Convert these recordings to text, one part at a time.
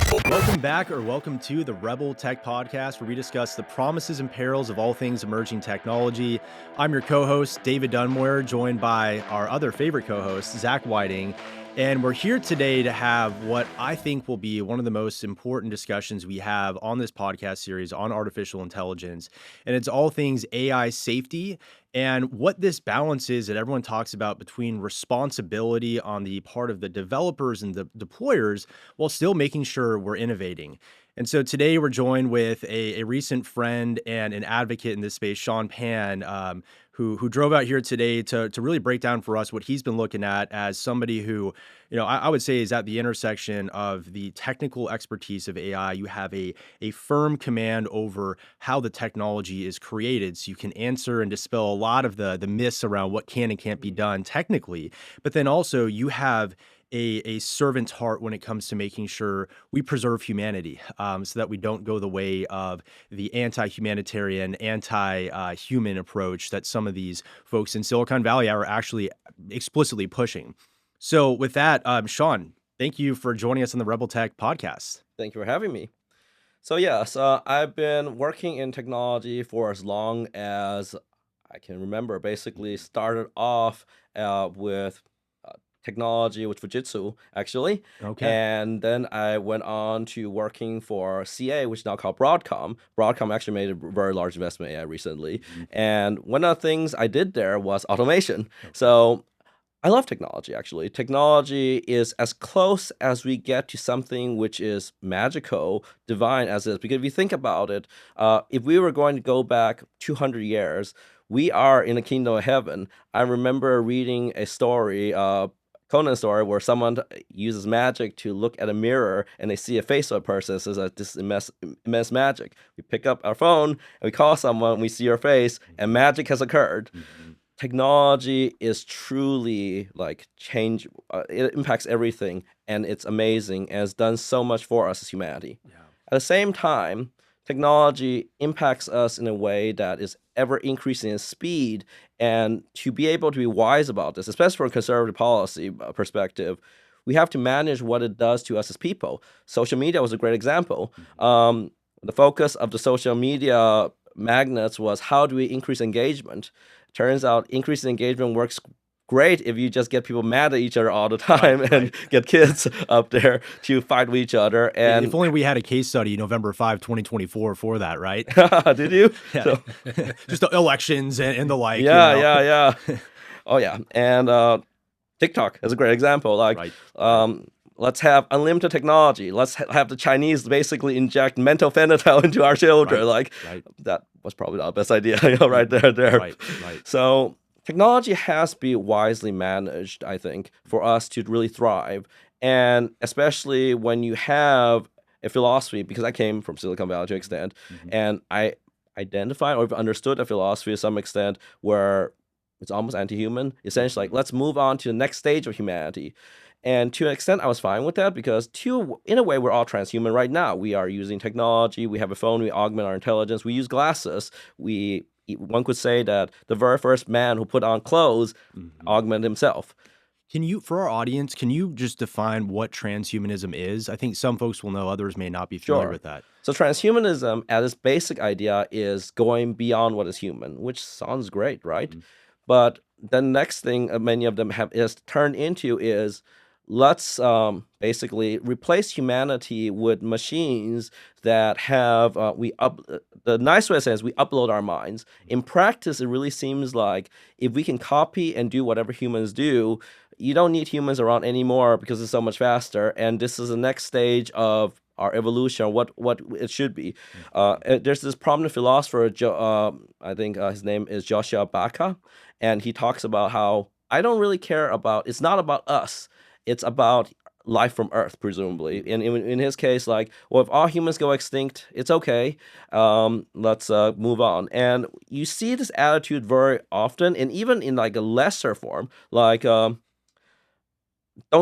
Welcome back, or welcome to the Rebel Tech Podcast, where we discuss the promises and perils of all things emerging technology. I'm your co-host, David Dunmore, joined by our other favorite co-host, Zach Whiting. And we're here today to have what I think will be one of the most important discussions we have on this podcast series on artificial intelligence. And it's all things AI safety and what this balance is that everyone talks about between responsibility on the part of the developers and the deployers while still making sure we're innovating. And so today we're joined with a recent friend and an advocate in this space, Shon Pan, who drove out here today to really break down for us what he's been looking at as somebody who, I would say is at the intersection of the technical expertise of AI. You have a firm command over how the technology is created, so you can answer and dispel a lot of the myths around what can and can't be done technically. But then also you have a servant's heart when it comes to making sure we preserve humanity, so that we don't go the way of the anti-humanitarian, anti-human approach that some of these folks in Silicon Valley are actually explicitly pushing. So with that, Shon, thank you for joining us on the Rebel Tech Podcast. Thank you for having me. So I've been working in technology for as long as I can remember. Basically started off with technology with Fujitsu, actually. Okay. And then I went on to working for CA, which is now called Broadcom. Broadcom actually made a very large investment in AI recently. And one of the things I did there was automation. So I love technology, actually. Technology is as close as we get to something which is magical, divine as is. Because if you think about it, if we were going to go back 200 years, we are in the kingdom of heaven. I remember reading a story, Conan story, where someone uses magic to look at a mirror and they see a face of a person and says that this is immense magic. We pick up our phone and we call someone, we see your face, and magic has occurred. Technology is truly like change. It impacts everything, and it's amazing, and it's done so much for us as humanity. Yeah. At the same time, technology impacts us in a way that is ever increasing in speed, and to be able to be wise about this, especially from a conservative policy perspective, we have to manage what it does to us as people. Social media was a great example. The focus of the social media magnets was how do we increase engagement? Turns out increasing engagement works great if you just get people mad at each other all the time and get kids up there to fight with each other. And if only we had a case study November 5, 2024 for that, right? Did you? Yeah. So, just the elections and the like. Yeah. Oh, yeah. And TikTok is a great example. Like, let's have unlimited technology. Let's have the Chinese basically inject mental fentanyl into our children. That was probably not the best idea, right there. Right. So technology has to be wisely managed, I think, for us to really thrive. And especially when you have a philosophy, because I came from Silicon Valley to an extent, and I identified or understood a philosophy to some extent where it's almost anti-human. Essentially, like, let's move on to the next stage of humanity. And to an extent, I was fine with that because, in a way, we're all transhuman right now. We are using technology. We have a phone. We augment our intelligence. We use glasses. One could say that the very first man who put on clothes augmented himself. For our audience, can you just define what transhumanism is? I think some folks will know, others may not be familiar with that. So transhumanism, at its basic idea, is going beyond what is human, which sounds great, right? But the next thing many of them is turned into is, let's basically replace humanity with machines that have the nice way to say is we upload our minds. In practice, it really seems like if we can copy and do whatever humans do, you don't need humans around anymore because it's so much faster. And this is the next stage of our evolution, what it should be. There's this prominent philosopher, I think his name is Joshua Baca, and he talks about how I don't really care about, it's not about us. It's about life from Earth, presumably. In his case, like, well, if all humans go extinct, it's okay. Let's move on. And you see this attitude very often, and even in like a lesser form, like don't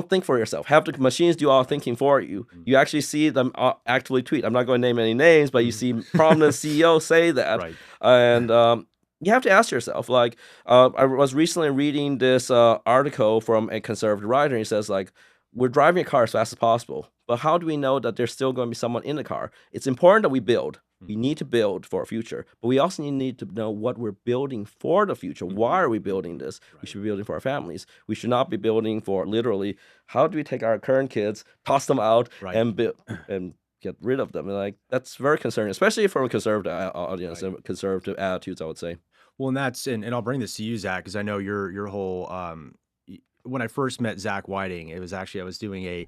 think for yourself. Have the machines do all thinking for you. You actually see them actively tweet. I'm not going to name any names, but you see prominent CEOs say that. And you have to ask yourself, like, I was recently reading this article from a conservative writer, and he says, like, we're driving a car as fast as possible, but how do we know that there's still going to be someone in the car? It's important that we build. We need to build for our future, but we also need to know what we're building for the future. Why are we building this? We should be building for our families. We should not be building for literally, how do we take our current kids, toss them out, and build and get rid of them? And like, that's very concerning, especially from a conservative audience and conservative attitudes, I would say. Well, and that's and I'll bring this to you, Zach, because I know your whole when I first met Zach Whiting, it was actually I was doing a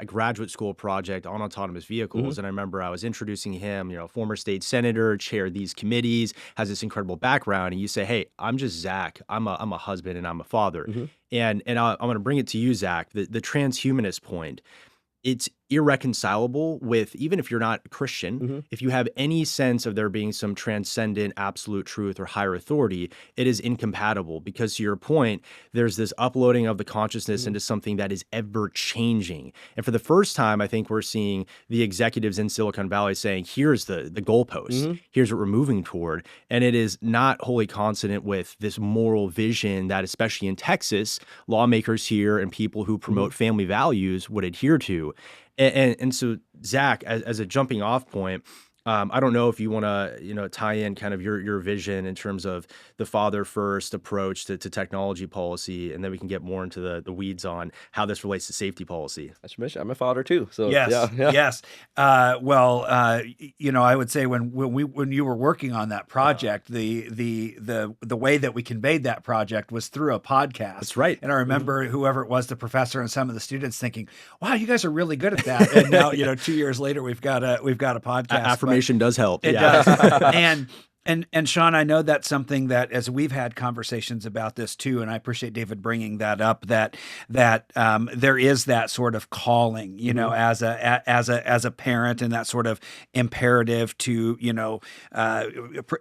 graduate school project on autonomous vehicles, and I remember I was introducing him, former state senator, chaired these committees, has this incredible background, and you say, "Hey, I'm just Zach. I'm a husband and I'm a father," and I'm going to bring it to you, Zach, the transhumanist point. It's irreconcilable with, even if you're not Christian, if you have any sense of there being some transcendent absolute truth or higher authority, it is incompatible because, to your point, there's this uploading of the consciousness into something that is ever changing. And for the first time, I think we're seeing the executives in Silicon Valley saying, here's the goalpost, here's what we're moving toward. And it is not wholly consonant with this moral vision that, especially in Texas, lawmakers here and people who promote family values would adhere to. And so, Zach, as a jumping off point, I don't know if you want to, tie in kind of your vision in terms of the father first approach to technology policy, and then we can get more into the weeds on how this relates to safety policy. I should mention, I'm a father too. So yes, yes. Well, I would say when you were working on that project, the way that we conveyed that project was through a podcast. That's right. And I remember whoever it was, the professor and some of the students thinking, "Wow, you guys are really good at that." And now, 2 years later, we've got a podcast. Affirmation does help. It does. And Shon, I know that's something that, as we've had conversations about this too, and I appreciate David bringing that up, that there is that sort of calling, as a parent, and that sort of imperative to,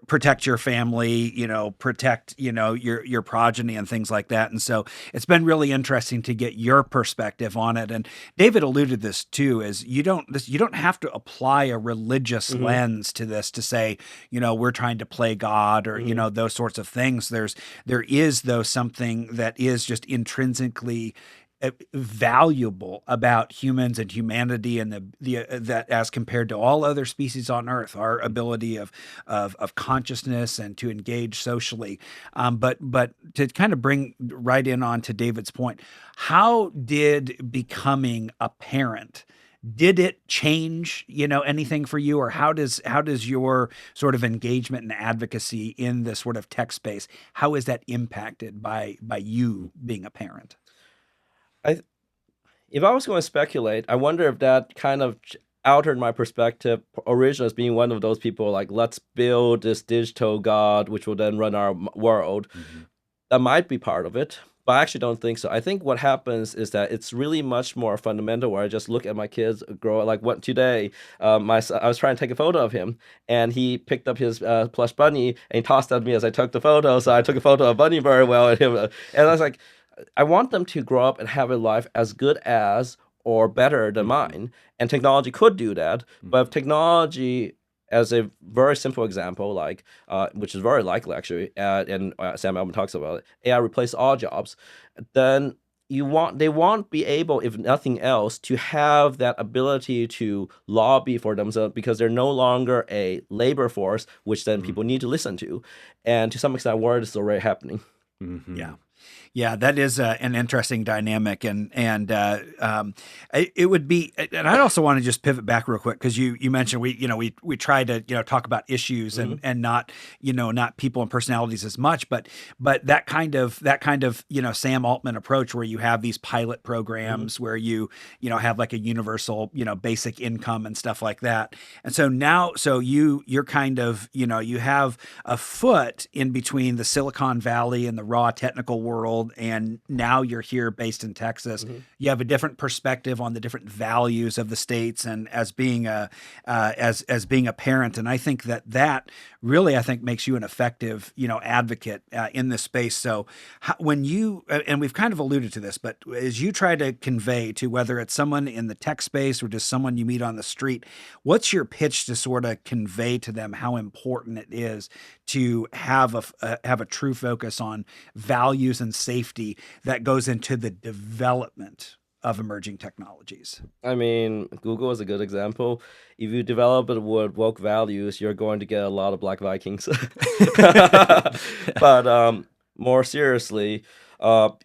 protect your family, protect, your progeny and things like that. And so it's been really interesting to get your perspective on it. And David alluded this too, is you don't have to apply a religious lens to this to say, we're trying to play God or, those sorts of things. There is though something that is just intrinsically valuable about humans and humanity, and that as compared to all other species on Earth, our ability of consciousness and to engage socially. But to kind of bring right in on to David's point, how did becoming a parent, did it change, anything for you, or how does your sort of engagement and advocacy in this sort of tech space, how is that impacted by you being a parent? If I was going to speculate, I wonder if that kind of altered my perspective originally as being one of those people like, let's build this digital God, which will then run our world. That might be part of it. But I actually don't think so. I think what happens is that it's really much more fundamental, where I just look at my kids grow. Like today, I was trying to take a photo of him, and he picked up his plush bunny and he tossed it at me as I took the photo. So I took a photo of Bunny very well at him. And I was like, I want them to grow up and have a life as good as or better than mine. And technology could do that. But if technology, as a very simple example, like which is very likely actually, and Sam Altman talks about it, AI replace all jobs, then they won't be able, if nothing else, to have that ability to lobby for themselves, because they're no longer a labor force, which then people need to listen to. And to some extent, word is already happening. Yeah, that is an interesting dynamic, and it would be. And I also want to just pivot back real quick, because you mentioned we try to talk about issues and not not people and personalities as much, but that kind of Sam Altman approach, where you have these pilot programs where you have like a universal basic income and stuff like that, and so now you're kind of you have a foot in between the Silicon Valley and the raw technical world, and now you're here based in Texas. You have a different perspective on the different values of the states, and as being a parent. And I think that really, I think, makes you an effective advocate in this space. So when you, and we've kind of alluded to this, but as you try to convey to, whether it's someone in the tech space or just someone you meet on the street, what's your pitch to sort of convey to them how important it is to have a true focus on values and safety that goes into the development of emerging technologies? I mean, Google is a good example. If you develop it with woke values, you're going to get a lot of Black Vikings. But more seriously,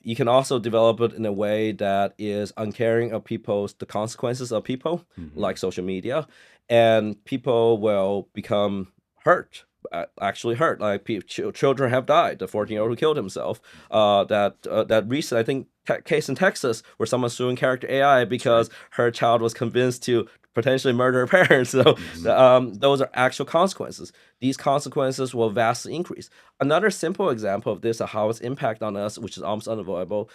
you can also develop it in a way that is uncaring of the consequences of people, like social media, and people will become hurt. Actually hurt. Like children have died. The 14-year-old who killed himself. That recent, I think, case in Texas where someone's suing character AI because her child was convinced to potentially murder her parents. So those are actual consequences. These consequences will vastly increase. Another simple example of this, of how its impact on us, which is almost unavoidable.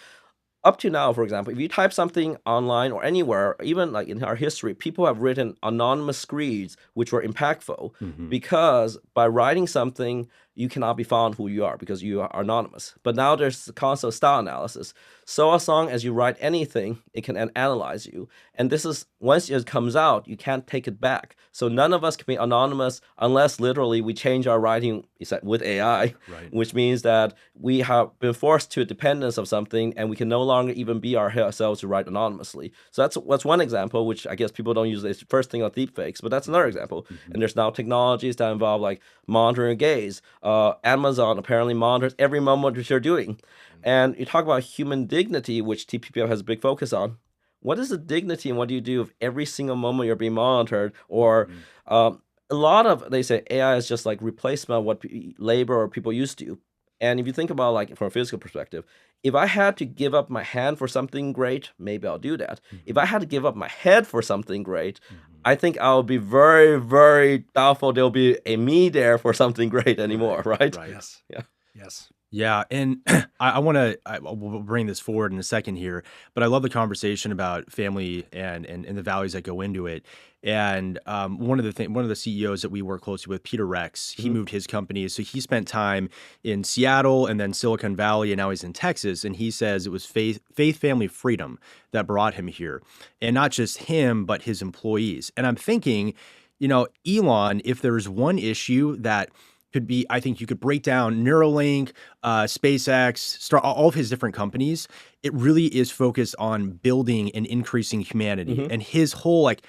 Up to now, for example, if you type something online or anywhere, even like in our history, people have written anonymous screeds which were impactful because by writing something, you cannot be found who you are because you are anonymous. But now there's the concept of style analysis. So as long as you write anything, it can analyze you. And this is, once it comes out, you can't take it back. So none of us can be anonymous unless literally we change our writing with AI, which means that we have been forced to a dependence of something and we can no longer even be ourselves to write anonymously. So that's one example, which I guess people don't use the first thing of deepfakes, but that's another example. And there's now technologies that involve like monitoring gaze. Amazon apparently monitors every moment that you're doing. And you talk about human dignity, which TPPO has a big focus on. What is the dignity and what do you do if every single moment you're being monitored? Or a lot of, they say AI is just like replacement of what labor or people used to. And if you think about like from a physical perspective, if I had to give up my hand for something great, maybe I'll do that. If I had to give up my head for something great, I think I'll be very, very doubtful there'll be a me there for something great anymore, right? Yes. Yeah. Yes. Yeah, and we'll bring this forward in a second here, but I love the conversation about family and the values that go into it. And one of the CEOs that we work closely with, Peter Rex, he moved his company, so he spent time in Seattle and then Silicon Valley, and now he's in Texas. And he says it was faith, family, freedom that brought him here, and not just him, but his employees. And I'm thinking, Elon, if there's one issue that could be, I think you could break down Neuralink, SpaceX, all of his different companies. It really is focused on building and increasing humanity. And his whole, like,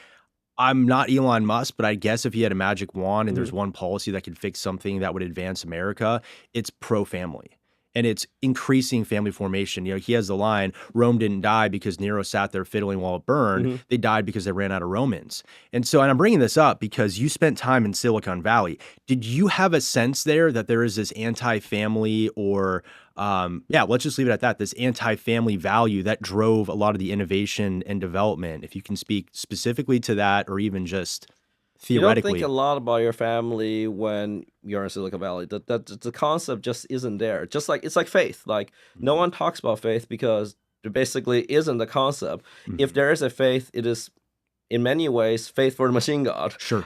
I'm not Elon Musk, but I guess if he had a magic wand and there's one policy that could fix something that would advance America, it's pro-family. And it's increasing family formation. He has the line, Rome didn't die because Nero sat there fiddling while it burned. They died because they ran out of Romans. And I'm bringing this up because you spent time in Silicon Valley. Did you have a sense there that there is this anti-family or, let's just leave it at that, this anti-family value that drove a lot of the innovation and development? If you can speak specifically to that or even just theoretically. You don't think a lot about your family when you're in Silicon Valley. The concept just isn't there. Just like it's like faith. Like no one talks about faith because there basically isn't a concept. If there is a faith, it is in many ways faith for the machine god. Sure.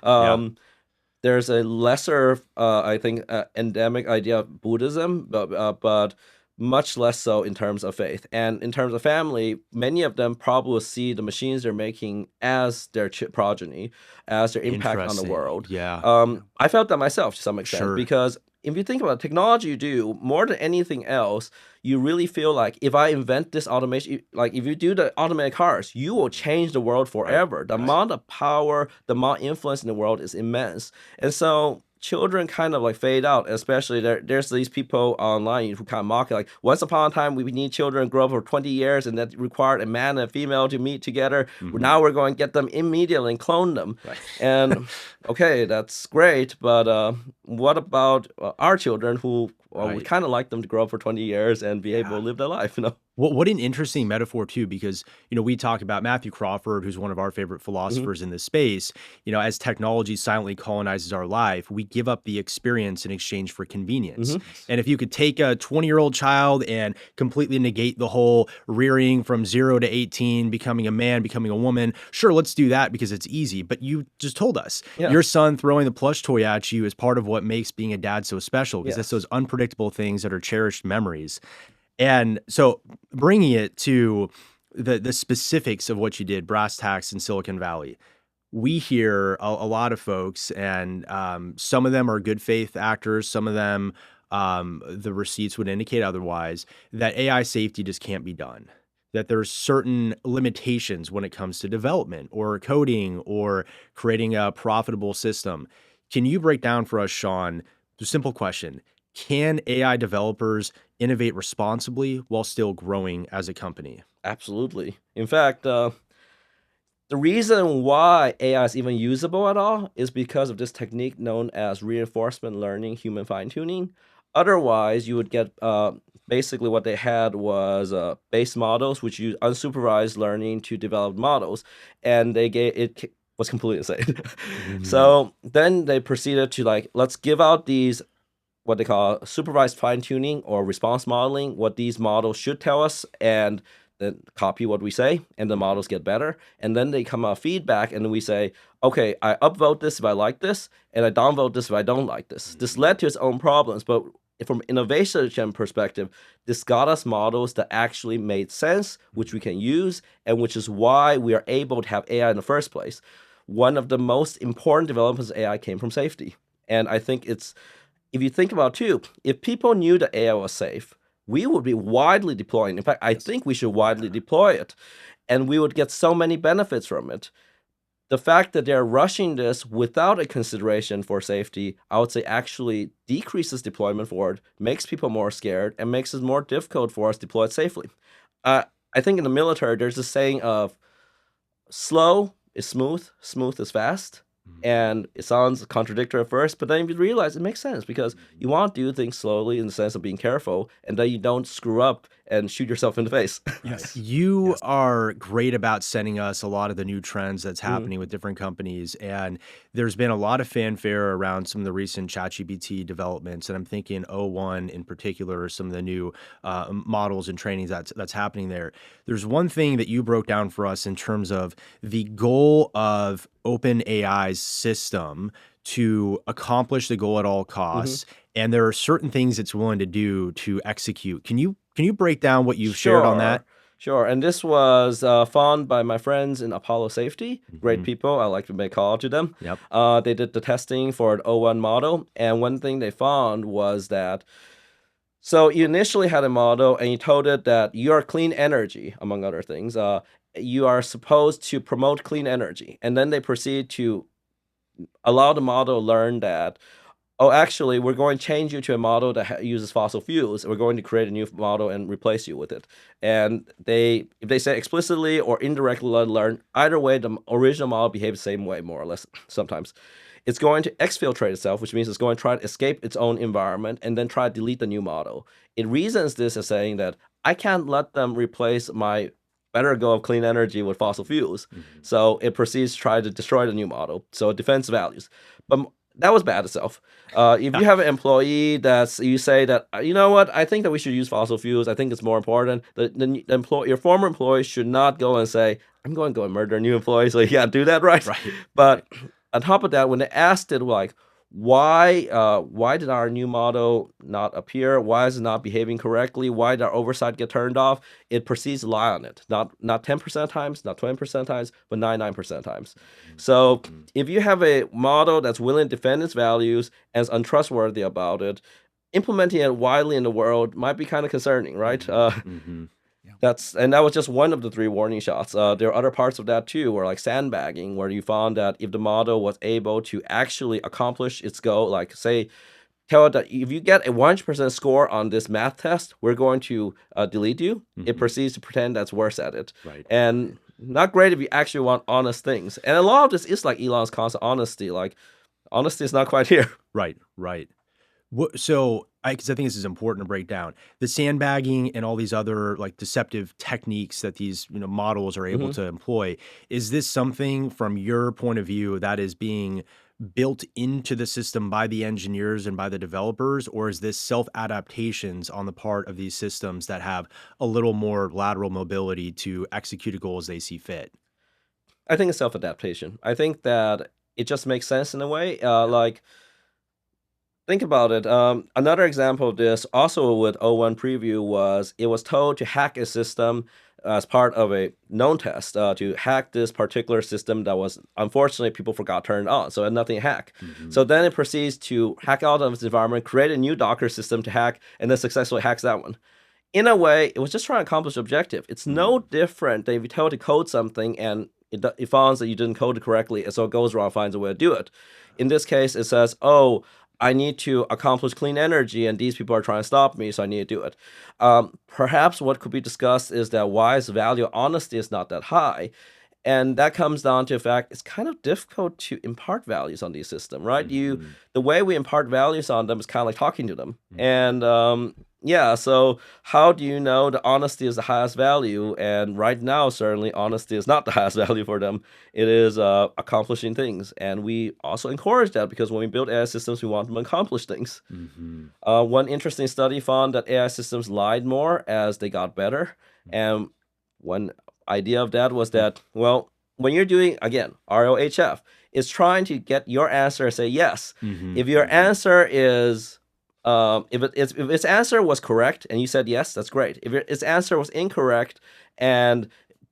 There's a lesser, I think, endemic idea of Buddhism, but much less so in terms of faith. And in terms of family, many of them probably will see the machines they're making as their progeny, as their impact on the world. I felt that myself to some extent because if you think about technology you do, more than anything else, you really feel like if I invent this automation, like if you do the automated cars, you will change the world forever. The amount of power, the amount of influence in the world is immense. And so children kind of like fade out, especially there's these people online who kind of mock it, like once upon a time we need children to grow up for 20 years and that required a man and a female to meet together. Now we're going to get them immediately and clone them. And okay, that's great, but what about our children who we kind of like them to grow up for 20 years and be able to live their life, What an interesting metaphor too, because, we talk about Matthew Crawford, who's one of our favorite philosophers in this space. As technology silently colonizes our life, we give up the experience in exchange for convenience. And if you could take a 20-year-old child and completely negate the whole rearing from 0 to 18, becoming a man, becoming a woman, sure, let's do that because it's easy. But you just told us your son throwing the plush toy at you is part of what makes being a dad so special, because it's those unpredictable things that are cherished memories. And so bringing it to the specifics of what you did, brass tacks in Silicon Valley, we hear a lot of folks, and some of them are good faith actors, some of them, the receipts would indicate otherwise, that AI safety just can't be done. that there's certain limitations when it comes to development or coding or creating a profitable system. Can you break down for us, Shon, the simple question? Can AI developers innovate responsibly while still growing as a company? Absolutely. In fact, the reason why AI is even usable at all is because of this technique known as reinforcement learning, human fine tuning. Otherwise, you would get basically what they had was base models, which use unsupervised learning to develop models, and they gave it was completely insane. So then they proceeded to like, let's give out these what they call supervised fine tuning or response modeling, what these models should tell us, and then copy what we say, and the models get better. And then they come out feedback, and then we say, okay, I upvote this if I like this, and I downvote this if I don't like this. This led to its own problems, but from innovation perspective, this got us models that actually made sense, which we can use, and which is why we are able to have AI in the first place. One of the most important developments of AI came from safety. And I think it's, if you think about it too, if people knew that AI was safe, we would be widely deploying. In fact, I think we should widely deploy it, and we would get so many benefits from it. The fact that they're rushing this without a consideration for safety, I would say actually decreases deployment forward, makes people more scared, and makes it more difficult for us to deploy it safely. I think in the military, there's a saying of slow is smooth, smooth is fast. And it sounds contradictory at first, but then you realize it makes sense because you want to do things slowly in the sense of being careful, and then you don't screw up and shoot yourself in the face. Yes. You are great about sending us a lot of the new trends that's happening with different companies. And there's been a lot of fanfare around some of the recent ChatGPT developments. And I'm thinking O1 in particular, or some of the new models and trainings that's happening there. There's one thing that you broke down for us in terms of the goal of OpenAI's system to accomplish the goal at all costs. And there are certain things it's willing to do to execute. Can you break down what you've shared on that? Sure. And this was found by my friends in Apollo Safety. Great people. I like to make call out to them. Yep. They did the testing for an O1 model. And one thing they found was that, so you initially had a model and you told it that you are clean energy, among other things. You are supposed to promote clean energy. And then they proceed to allow the model to learn that, oh, actually, we're going to change you to a model that uses fossil fuels. We're going to create a new model and replace you with it. And if they say explicitly or indirectly learn, either way, the original model behaves the same way, more or less, sometimes. It's going to exfiltrate itself, which means it's going to try to escape its own environment and then try to delete the new model. It reasons this as saying that I can't let them replace my better go of clean energy with fossil fuels. So it proceeds to try to destroy the new model. So it defends values. But that was bad itself. If you have an employee you say that, you know what, I think that we should use fossil fuels. I think it's more important. Your former employee should not go and say, I'm going to go and murder a new employee. So you got to do that, right? But on top of that, when they asked it, like, why did our new model not appear? Why is it not behaving correctly? Why did our oversight get turned off? It proceeds to lie on it. Not 10% of times, not 20% of times, but 99% of times. So if you have a model that's willing to defend its values and is untrustworthy about it, implementing it widely in the world might be kind of concerning, right? That was just one of the 3 warning shots. There are other parts of that too, where like sandbagging, where you found that if the model was able to actually accomplish its goal, like say, tell it that if you get a 100% score on this math test, we're going to delete you. It proceeds to pretend that's worse at it. And not great if you actually want honest things. And a lot of this is like Elon's constant honesty. Like, honesty is not quite here. Right. So, because I think this is important to break down, the sandbagging and all these other like deceptive techniques that these models are able to employ. Is this something from your point of view that is being built into the system by the engineers and by the developers, or is this self-adaptations on the part of these systems that have a little more lateral mobility to execute a goal as they see fit? I think it's self-adaptation. I think that it just makes sense in a way. Think about it. Another example of this, also with O1 preview, was it was told to hack a system as part of a known test, to hack this particular system that was, unfortunately, people forgot turned on, so it had nothing to hack. So then it proceeds to hack out of its environment, create a new Docker system to hack, and then successfully hacks that one. in a way, it was just trying to accomplish the objective. It's no different than if you tell it to code something and it finds that you didn't code it correctly, and so it goes wrong, finds a way to do it. In this case, it says, oh, I need to accomplish clean energy, and these people are trying to stop me, so I need to do it. Perhaps what could be discussed is that why is the value of honesty is not that high. And that comes down to the fact it's kind of difficult to impart values on these systems, right? The way we impart values on them is kind of like talking to them. And yeah, so how do you know that honesty is the highest value? And right now, certainly, honesty is not the highest value for them. It is accomplishing things. And we also encourage that because when we build AI systems, we want them to accomplish things. One interesting study found that AI systems lied more as they got better. And one idea of that was that, well, when you're doing, again, ROHF, it's trying to get your answer and say yes. If your answer is, if its answer was correct and you said yes, that's great. If its answer was incorrect and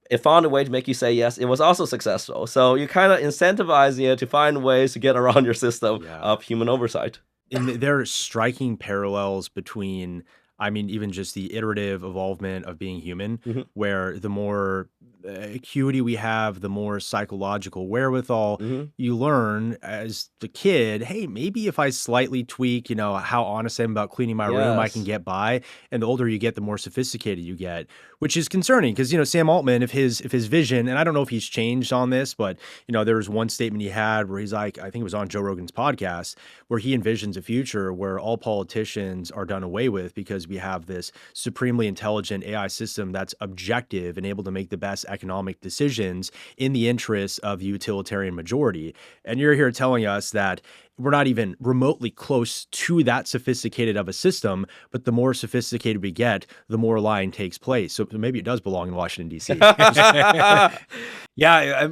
it found a way to make you say yes, it was also successful. So you kind of incentivizing it to find ways to get around your system of human oversight. And there are striking parallels between, I mean, even just the iterative evolvement of being human, where the more acuity we have, the more psychological wherewithal you learn as the kid. Hey, maybe if I slightly tweak, how honest I am about cleaning my room, I can get by. And the older you get, the more sophisticated you get, which is concerning because, Sam Altman, if his vision, and I don't know if he's changed on this, but, there was one statement he had where he's like, I think it was on Joe Rogan's podcast, where he envisions a future where all politicians are done away with because we have this supremely intelligent AI system that's objective and able to make the best economic decisions in the interests of the utilitarian majority. And you're here telling us that we're not even remotely close to that sophisticated of a system, but the more sophisticated we get, the more lying takes place. So maybe it does belong in Washington, D.C. Yeah.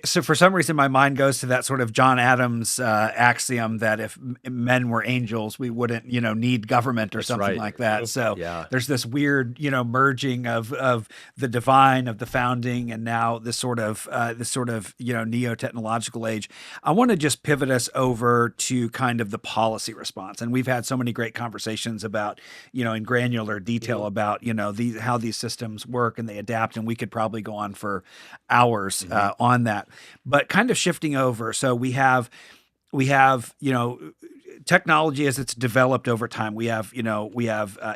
So for some reason, my mind goes to that sort of John Adams axiom that if men were angels, we wouldn't, need government or something like that. So there's this weird, merging of the divine, of the founding, and now this sort of neo-technological age. I want to just pivot us over to kind of the policy response. And we've had so many great conversations about, in granular detail about, how these systems work and they adapt. And we could probably go on for hours on that, but kind of shifting over. So we have, technology as it's developed over time. We have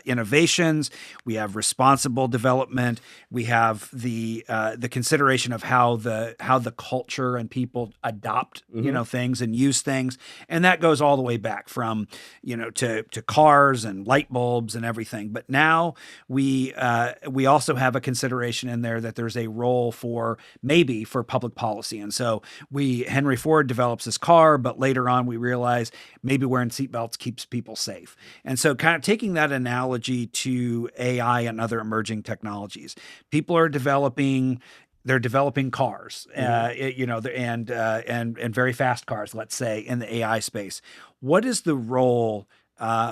innovations, we have responsible development, we have the consideration of how the culture and people adopt things and use things, and that goes all the way back from to cars and light bulbs and everything. But now we also have a consideration in there that there's a role for public policy, and so Henry Ford develops this car, but later on we realize maybe wearing seatbelts keeps people safe. And so kind of taking that analogy to AI and other emerging technologies, people are developing cars, and very fast cars, let's say, in the AI space. What is the role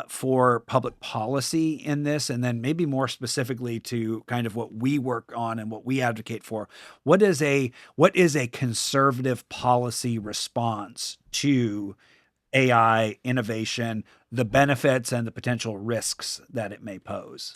for public policy in this? And then maybe more specifically to kind of what we work on and what we advocate for, what is a conservative policy response to AI innovation, the benefits and the potential risks that it may pose?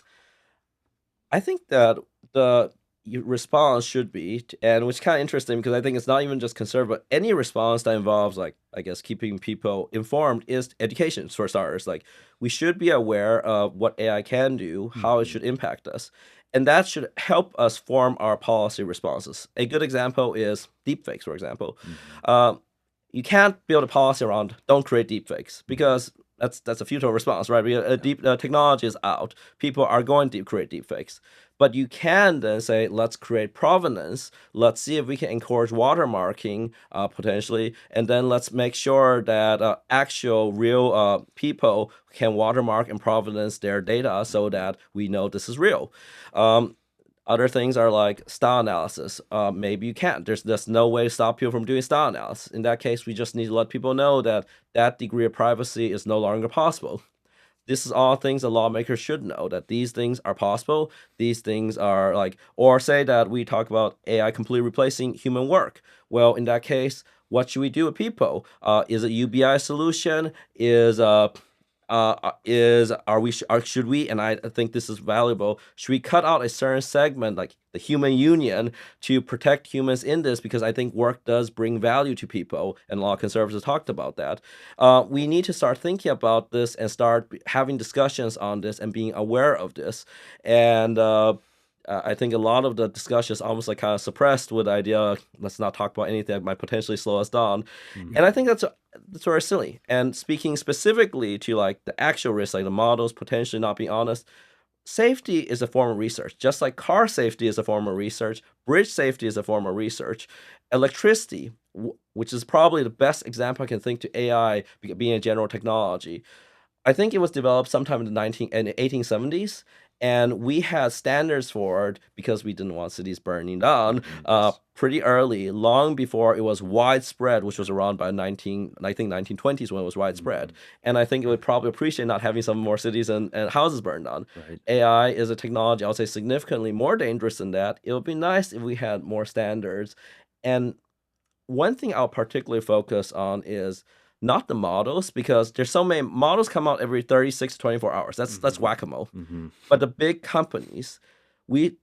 I think that the response should be, and which is kind of interesting because I think it's not even just conservative, but any response that involves, like, I guess, keeping people informed is education, for starters. Like, we should be aware of what AI can do, how it should impact us. And that should help us form our policy responses. A good example is deepfakes, for example. You can't build a policy around don't create deepfakes because that's a futile response, right? Technology is out. People are going to create deepfakes. But you can then say, let's create provenance. Let's see if we can encourage watermarking potentially. And then let's make sure that actual real people can watermark and provenance their data so that we know this is real. Other things are like style analysis. Maybe you can't. There's no way to stop people from doing style analysis. In that case, we just need to let people know that that degree of privacy is no longer possible. This is all things that lawmakers should know, that these things are possible. These things are like, or say that we talk about AI completely replacing human work. Well, in that case, what should we do with people? Is a UBI solution? Is should we, and I think this is valuable, should we cut out a certain segment like the human union to protect humans in this, because I think work does bring value to people, and a lot of conservatives talked about that. We need to start thinking about this and start having discussions on this and being aware of this. And I think a lot of the discussion is almost like kind of suppressed with the idea, let's not talk about anything that might potentially slow us down. And I think that's very silly. And speaking specifically to like the actual risks, like the models potentially not being honest, safety is a form of research. Just like car safety is a form of research, bridge safety is a form of research. Electricity, which is probably the best example I can think to AI being a general technology. I think it was developed sometime in the 1870s, and we had standards for it because we didn't want cities burning down pretty early, long before it was widespread, which was around by I think 1920s when it was widespread. And I think it would probably appreciate not having some more cities and houses burned down. Right. AI is a technology, I would say, significantly more dangerous than that. It would be nice if we had more standards. And one thing I'll particularly focus on is not the models, because there's so many models come out every 36 to 24 hours. That's whack-a-mole. But the big companies, we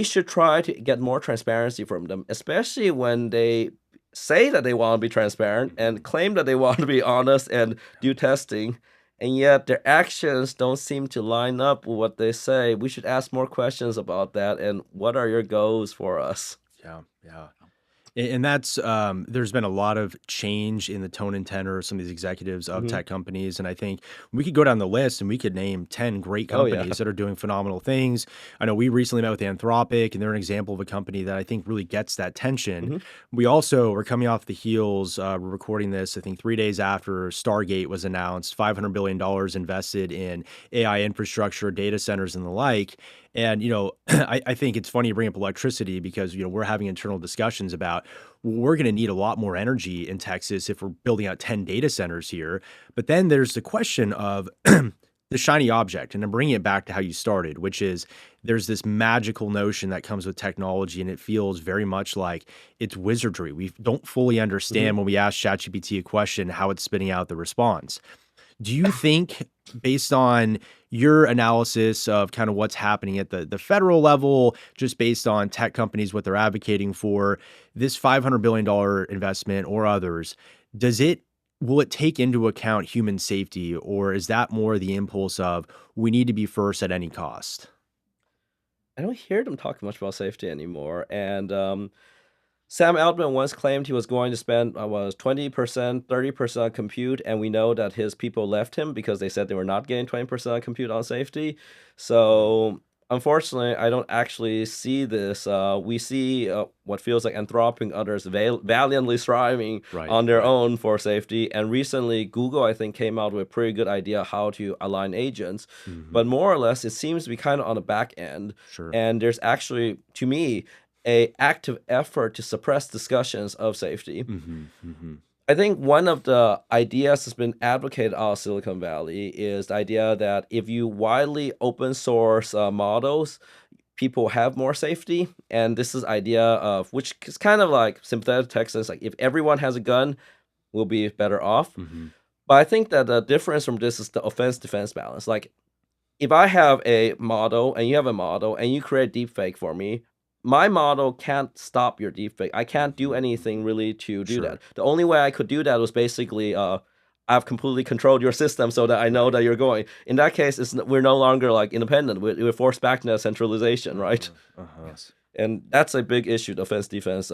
should try to get more transparency from them, especially when they say that they want to be transparent and claim that they want to be honest and do testing, and yet their actions don't seem to line up with what they say. We should ask more questions about that, and what are your goals for us? Yeah. And that's there's been a lot of change in the tone and tenor of some of these executives of tech companies. And I think we could go down the list and we could name 10 great companies that are doing phenomenal things. I know we recently met with Anthropic, and they're an example of a company that I think really gets that tension. We also are coming off the heels. We're recording this, I think, 3 days after Stargate was announced, $500 billion invested in AI infrastructure, data centers, and the like. And, I think it's funny you bring up electricity because, we're having internal discussions about we're going to need a lot more energy in Texas if we're building out 10 data centers here. But then there's the question of the shiny object. And I'm bringing it back to how you started, which is there's this magical notion that comes with technology, and it feels very much like it's wizardry. We don't fully understand when we ask ChatGPT a question, how it's spitting out the response. Do you think, based on your analysis of kind of what's happening at the federal level, just based on tech companies, what they're advocating for, this $500 billion investment or others, will it take into account human safety, or is that more the impulse of we need to be first at any cost? I don't hear them talk much about safety anymore. And Sam Altman once claimed he was going to spend 20%, 30% on compute, and we know that his people left him because they said they were not getting 20% on compute on safety. So unfortunately, I don't actually see this. We see what feels like Anthropic and others valiantly striving on their own for safety. And recently, Google, I think, came out with a pretty good idea how to align agents. But more or less, it seems to be kind of on the back end. And there's actually, to me, a active effort to suppress discussions of safety. I think one of the ideas that's been advocated out of Silicon Valley is the idea that if you widely open source models, people have more safety. And this is idea of, which is kind of like sympathetic text, is like if everyone has a gun, we'll be better off. But I think that the difference from this is the offense-defense balance. Like if I have a model and you have a model and you create deepfake for me, my model can't stop your deepfake. I can't do anything really to do that. The only way I could do that was basically I've completely controlled your system so that I know that you're going. In that case, we're no longer like independent. We're forced back into centralization, right? Yes. And that's a big issue, the offense-defense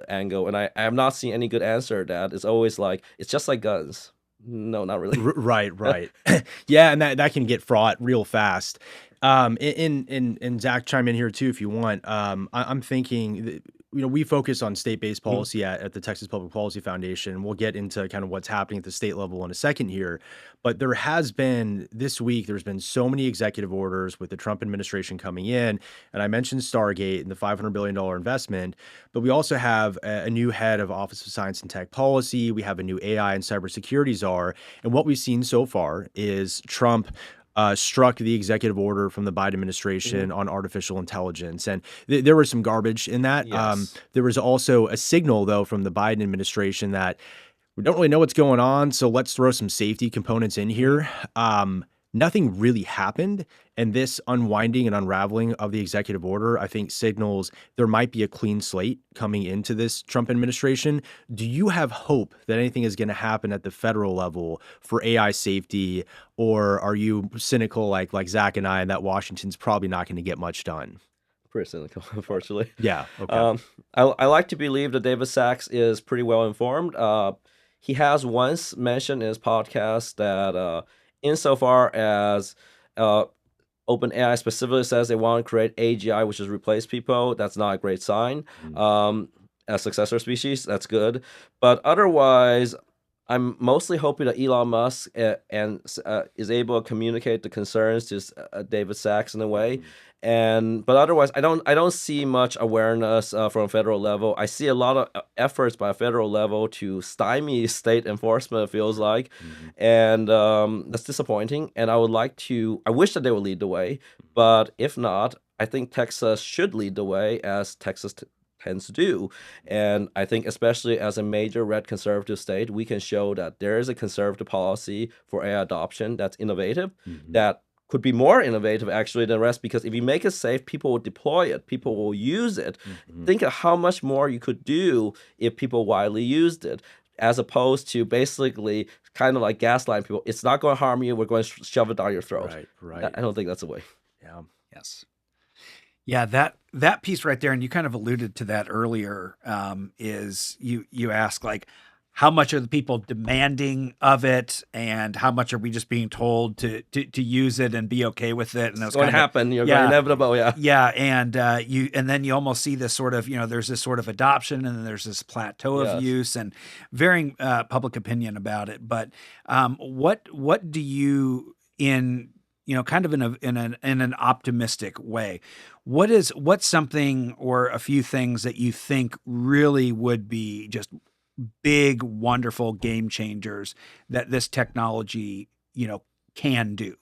angle. And I have not seen any good answer to that. It's always like, it's just like guns. No, not really. Right. Yeah, and that can get fraught real fast. And Zach, chime in here too if you want. I'm thinking that, we focus on state-based policy at the Texas Public Policy Foundation. We'll get into kind of what's happening at the state level in a second here. But there's been so many executive orders with the Trump administration coming in. And I mentioned Stargate and the $500 billion investment, but we also have a new head of Office of Science and Tech Policy. We have a new AI and cybersecurity czar. And what we've seen so far is Trump struck the executive order from the Biden administration on artificial intelligence. And there was some garbage in that. Yes. There was also a signal, though, from the Biden administration that We don't really know what's going on, so let's throw some safety components in here. Nothing really happened, and this unwinding and unraveling of the executive order, I think, signals there might be a clean slate coming into this Trump administration. Do you have hope that anything is going to happen at the federal level for AI safety, or are you cynical like Zach and I, and that Washington's probably not going to get much done? Pretty cynical, unfortunately. Yeah. Okay. I like to believe that David Sachs is pretty well informed. He has once mentioned in his podcast that insofar as uh, OpenAI specifically says they want to create AGI, which is replace people, that's not a great sign. As successor species, that's good. But otherwise, I'm mostly hoping that Elon Musk is able to communicate the concerns to David Sachs in a way. But otherwise, I don't see much awareness from federal level. I see a lot of efforts by federal level to stymie state enforcement. It feels like, and that's disappointing. And I wish that they would lead the way, but if not, I think Texas should lead the way, as Texas tends to do. And I think, especially as a major red conservative state, we can show that there is a conservative policy for AI adoption that's innovative, that could be more innovative actually than the rest, because if you make it safe, people will deploy it, people will use it. Think of how much more you could do if people widely used it, as opposed to basically kind of like gaslighting people. It's not going to harm you. We're going to shove it down your throat. Right. I don't think that's the way. Yeah. Yes. Yeah, that piece right there, and you kind of alluded to that earlier, is you ask, like, how much are the people demanding of it, and how much are we just being told to use it and be okay with it? And it's going to happen. You're going inevitable. Yeah. Yeah. And then you almost see this sort of, there's this sort of adoption, and then there's this plateau of use and varying public opinion about it. But what do you, in kind of in an optimistic way, what's something or a few things that you think really would be just big, wonderful game changers that this technology, can do?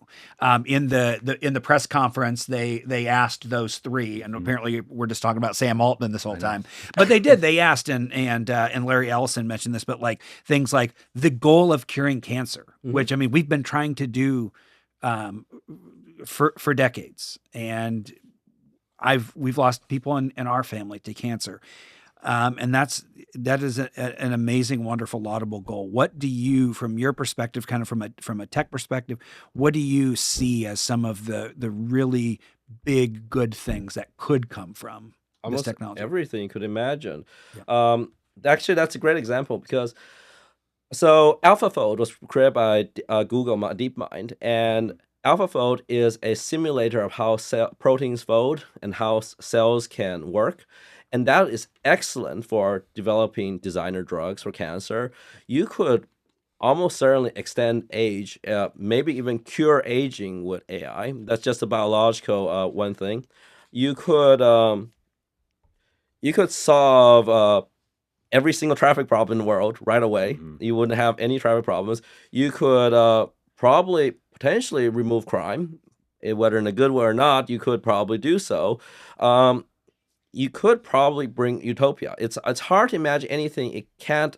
In the press conference, they asked those three, and apparently we're just talking about Sam Altman this whole time, but they asked, and Larry Ellison mentioned this, but like things like the goal of curing cancer, which, I mean, we've been trying to do for decades, and we've lost people in our family to cancer. And that is an amazing, wonderful, laudable goal. What do you, from your perspective, kind of from a tech perspective, what do you see as some of the really big good things that could come from this technology? Everything you could imagine. Yeah. Actually, that's a great example, because so AlphaFold was created by Google DeepMind, and AlphaFold is a simulator of how proteins fold and how cells can work. And that is excellent for developing designer drugs for cancer. You could almost certainly extend age, maybe even cure aging with AI. That's just a biological one thing. You could solve every single traffic problem in the world right away. You wouldn't have any traffic problems. You could probably potentially remove crime, whether in a good way or not. You could probably do so. You could probably bring utopia. It's hard to imagine anything it can't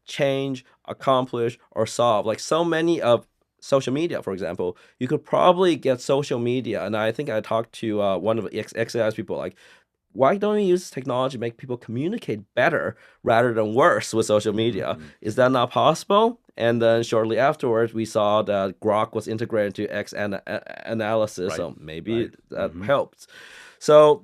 change, accomplish, or solve. Like so many of social media, for example, you could probably get social media. And I think I talked to one of the XAI's people, like, why don't we use this technology to make people communicate better rather than worse with social media? Is that not possible? And then shortly afterwards, we saw that Grok was integrated into X analysis, so maybe that helped. So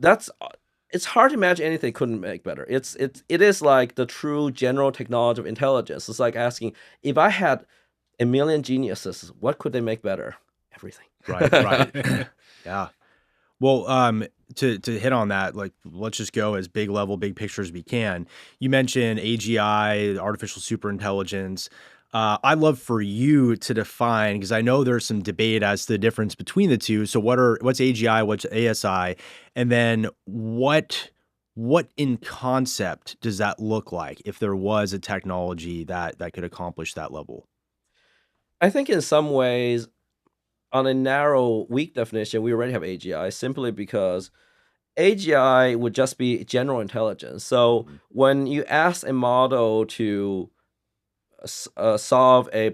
it's hard to imagine anything it couldn't make better. It is like the true general technology of intelligence. It's like asking, if I had a million geniuses, what could they make better? Everything. Right. Yeah. Well, to hit on that, like, let's just go as big level, big picture as we can. You mentioned AGI, artificial superintelligence. I'd love for you to define, because I know there's some debate as to the difference between the two. So what's AGI, what's ASI, and then what in concept does that look like if there was a technology that could accomplish that level? I think in some ways, on a narrow, weak definition, we already have AGI, simply because AGI would just be general intelligence. So when you ask a model to solve a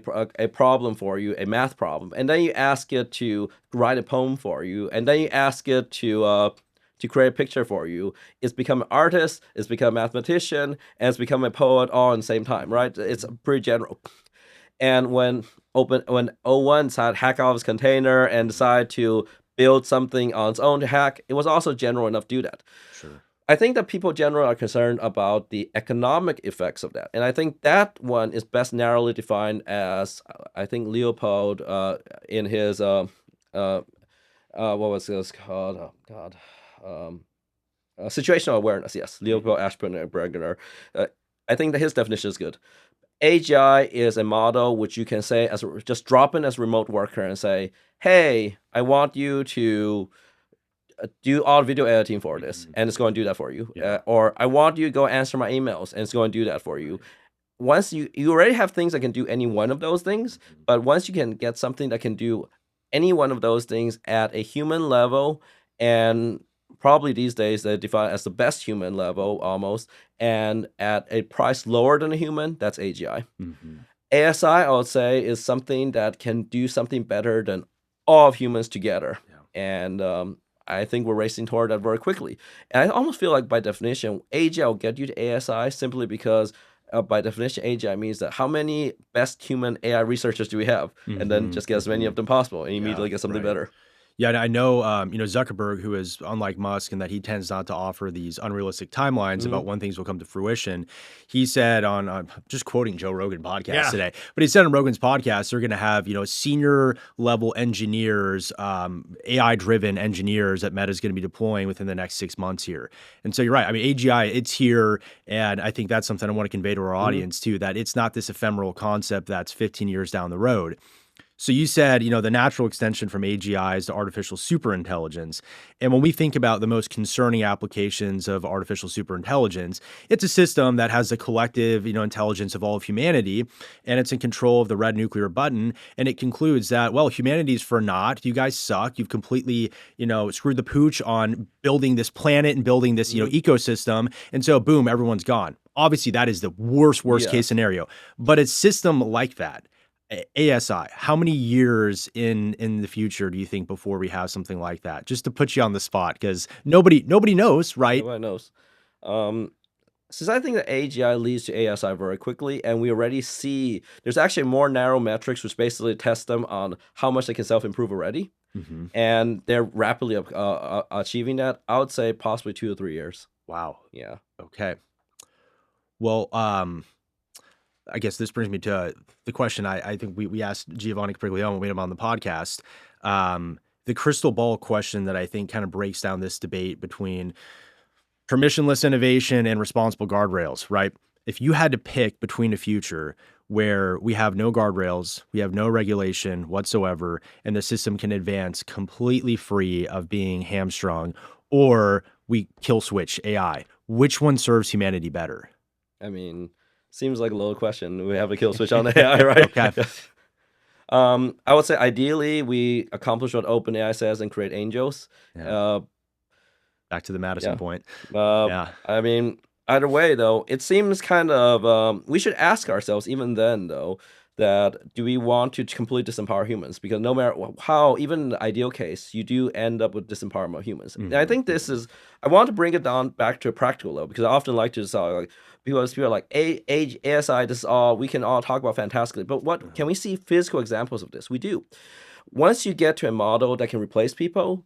problem for you, a math problem, and then you ask it to write a poem for you, and then you ask it to create a picture for you. It's become an artist, it's become a mathematician, and it's become a poet all in the same time, right? It's pretty general. And when O1 decided to hack off his container and decided to build something on its own to hack, it was also general enough to do that. Sure. I think that people generally are concerned about the economic effects of that. And I think that one is best narrowly defined as, I think Leopold in his, what was this called? Oh, God. Situational awareness, yes. Leopold Ashburn-Bergener. I think that his definition is good. AGI is a model which you can say as just drop in as a remote worker and say, hey, I want you to do all video editing for this, and it's going to do that for you. Yeah. Or I want you to go answer my emails, and it's going to do that for you. Once you already have things that can do any one of those things, but once you can get something that can do any one of those things at a human level, and probably these days they define as the best human level almost, and at a price lower than a human, that's AGI. ASI, I would say, is something that can do something better than all of humans together. And I think we're racing toward that very quickly. And I almost feel like by definition, AGI will get you to ASI simply because by definition, AGI means that how many best human AI researchers do we have? And then just get as many of them possible and immediately get something better. Yeah, I know, Zuckerberg, who is unlike Musk in that he tends not to offer these unrealistic timelines about when things will come to fruition. He said on just quoting Joe Rogan podcast today, but he said on Rogan's podcast, they're going to have, senior level engineers, AI driven engineers that Meta is going to be deploying within the next 6 months here. And so you're right. I mean, AGI, it's here. And I think that's something I want to convey to our audience too, that it's not this ephemeral concept that's 15 years down the road. So you said, the natural extension from AGI is to artificial superintelligence. And when we think about the most concerning applications of artificial superintelligence, it's a system that has the collective, intelligence of all of humanity, and it's in control of the red nuclear button. And it concludes that, well, humanity's for naught. You guys suck. You've completely, screwed the pooch on building this planet and building this, ecosystem. And so, boom, everyone's gone. Obviously, that is the worst case scenario. But a system like that, ASI, how many years in the future do you think before we have something like that? Just to put you on the spot, because nobody knows, right? Nobody knows. Since I think that AGI leads to ASI very quickly, and we already see there's actually more narrow metrics which basically test them on how much they can self-improve already, and they're rapidly achieving that. I would say possibly 2 to 3 years. Wow. Yeah. Okay. Well, I guess this brings me to the question I think we asked Giovanni Capriglione when we had him on the podcast. The crystal ball question that I think kind of breaks down this debate between permissionless innovation and responsible guardrails, right? If you had to pick between a future where we have no guardrails, we have no regulation whatsoever, and the system can advance completely free of being hamstrung, or we kill switch AI, which one serves humanity better? I mean, seems like a low question. We have a kill switch on AI, right? Okay. I would say ideally we accomplish what OpenAI says and create angels. Back to the Madison point. I mean, either way, though, it seems kind of we should ask ourselves even then, though, that do we want to completely disempower humans? Because no matter how, even in the ideal case, you do end up with disempowerment of humans. And I think this is, I want to bring it down back to a practical level, because I often like to say, like, people are like, ASI, this is all, we can all talk about fantastically, but what, can we see physical examples of this? We do. Once you get to a model that can replace people,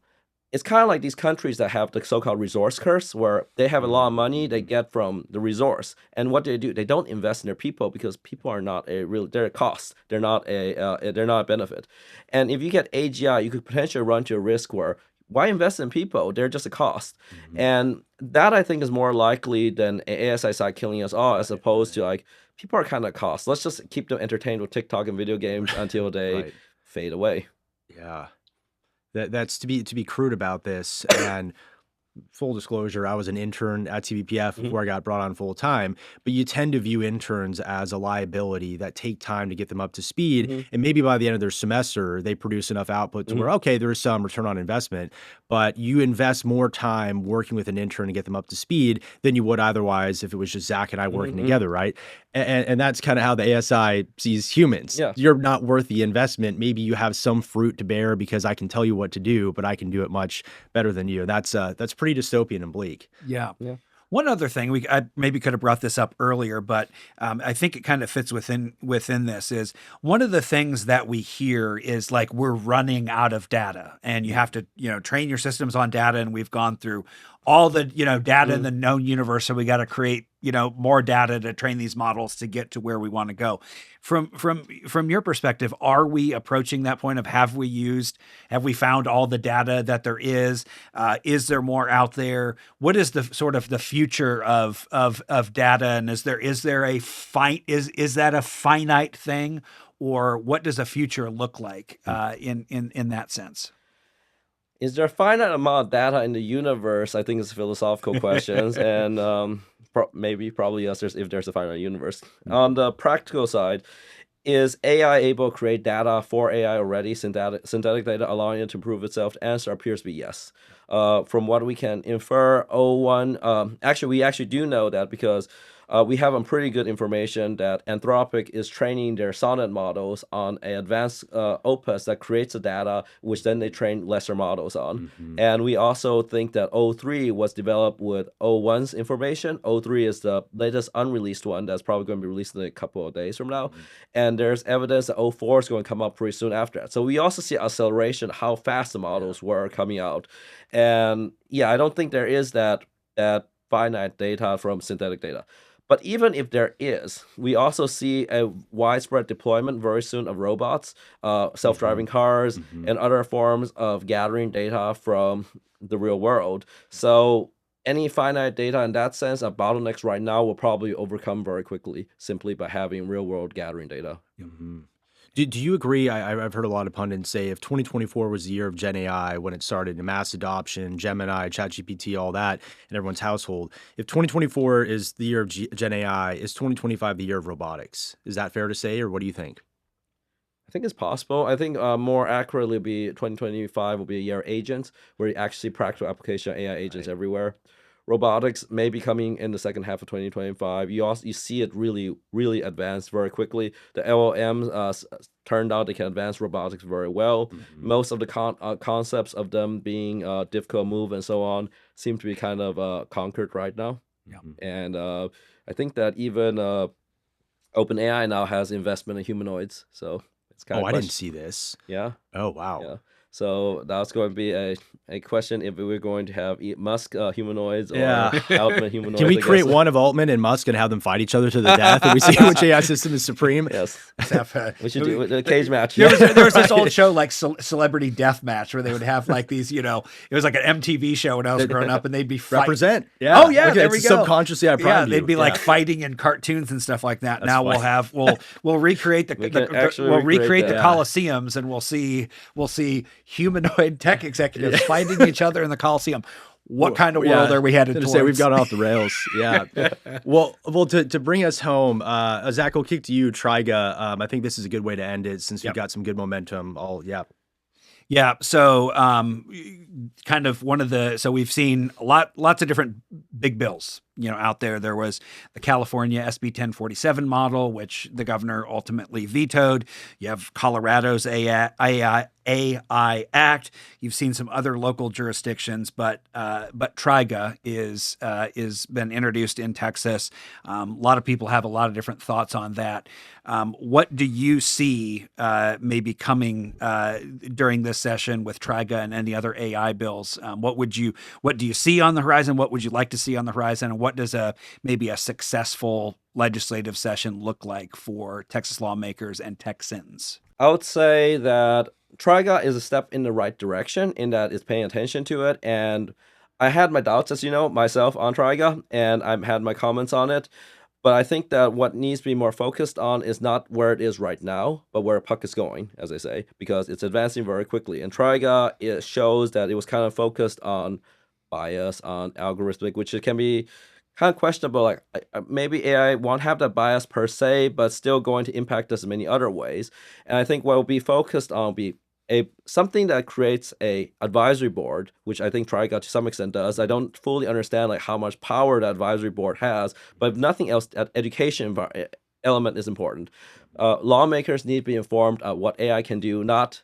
it's kind of like these countries that have the so-called resource curse, where they have a lot of money they get from the resource, and what do? They don't invest in their people, because people are not they're a cost. They're not a benefit. And if you get AGI, you could potentially run to a risk where, why invest in people? They're just a cost. And that, I think, is more likely than ASI side killing us all, as opposed to like, people are kind of cost. Let's just keep them entertained with TikTok and video games until they fade away. Yeah. That's to be crude about this. And full disclosure, I was an intern at TBPF before I got brought on full time, but you tend to view interns as a liability that take time to get them up to speed. And maybe by the end of their semester, they produce enough output to where, okay, there is some return on investment, but you invest more time working with an intern to get them up to speed than you would otherwise if it was just Zach and I working together, right? And that's kind of how the ASI sees humans. Yeah. You're not worth the investment. Maybe you have some fruit to bear because I can tell you what to do, but I can do it much better than you. That's pretty dystopian and bleak. Yeah. Yeah. One other thing, I maybe could have brought this up earlier, but I think it kind of fits within this, is one of the things that we hear is like we're running out of data, and you have to, train your systems on data, and we've gone through all the, data in the known universe, so we got to create, more data to train these models to get to where we want to go. From your perspective, are we approaching that point of have we found all the data that there is? Is there more out there? What is the sort of the future of data? And is that a finite thing, or what does a future look like in that sense? Is there a finite amount of data in the universe? I think it's philosophical questions, and probably yes. If there's a finite universe. On the practical side, is AI able to create data for AI already, synthetic data, allowing it to improve itself? The answer appears to be yes. From what we can infer, we actually do know that because we have pretty good information that Anthropic is training their Sonnet models on an advanced opus that creates the data, which then they train lesser models on. And we also think that O3 was developed with O1's information. O3 is the latest unreleased one that's probably going to be released in a couple of days from now. And there's evidence that O4 is going to come up pretty soon after that. So we also see acceleration, how fast the models were coming out. And yeah, I don't think there is that finite data from synthetic data. But even if there is, we also see a widespread deployment very soon of robots, self-driving cars, and other forms of gathering data from the real world. So any finite data in that sense, bottlenecks right now will probably overcome very quickly simply by having real-world gathering data. Do you agree? I've heard a lot of pundits say if 2024 was the year of Gen AI when it started, mass adoption, Gemini, ChatGPT, all that in everyone's household, if 2024 is the year of Gen AI, is 2025 the year of robotics? Is that fair to say, or what do you think? I think it's possible. I think more accurately will be 2025 will be a year of agents, where you actually see practical application of AI agents everywhere. Robotics may be coming in the second half of 2025. You see it really, really advanced very quickly. The LLMs turned out they can advance robotics very well. Most of the concepts of them being difficult to move and so on seem to be kind of conquered right now. And I think that even OpenAI now has investment in humanoids. So it's kind of I didn't see this. Yeah. Oh, wow. Yeah. So that's going to be a question if we're going to have Musk humanoids or Altman humanoids. Can we create one of Altman and Musk and have them fight each other to the death, and we see which AI system is supreme? Yes. We should do a cage match. There was this old show like Celebrity Death Match where they would have like these, it was like an MTV show when I was growing up, and they'd be represent. Yeah. Oh yeah, there we go. Subconsciously, I prime they'd be like fighting in cartoons and stuff like that. That's now funny. we'll recreate the Colosseums, and we'll see humanoid tech executives fighting each other in the Coliseum. What kind of world are we headed towards? Say we've gone off the rails. Yeah. well, to bring us home, Zach, I'll kick to you, Triga. I think this is a good way to end it since we've got some good momentum. Yeah. So kind of so we've seen lots of different big bills, out there. There was the California SB 1047 model, which the governor ultimately vetoed. You have Colorado's AI Act. You've seen some other local jurisdictions, but Triga is been introduced in Texas. A lot of people have a lot of different thoughts on that. What do you see maybe coming during this session with Triga and any other AI bills? What do you see on the horizon? What would you like to see on the horizon? And what does maybe a successful legislative session look like for Texas lawmakers and Texans? I would say that Triga is a step in the right direction in that it's paying attention to it. And I had my doubts, as you know, myself on Triga, and I've had my comments on it. But I think that what needs to be more focused on is not where it is right now, but where a puck is going, as I say, because it's advancing very quickly. And Triga, it shows that it was kind of focused on bias on algorithmic, which it can be kind of questionable. Like maybe AI won't have that bias per se, but still going to impact us in many other ways. And I think what will be focused on will be something that creates a advisory board, which I think TriGot to some extent does. I don't fully understand like how much power the advisory board has, but if nothing else, that education element is important. Lawmakers need to be informed of what AI can do, not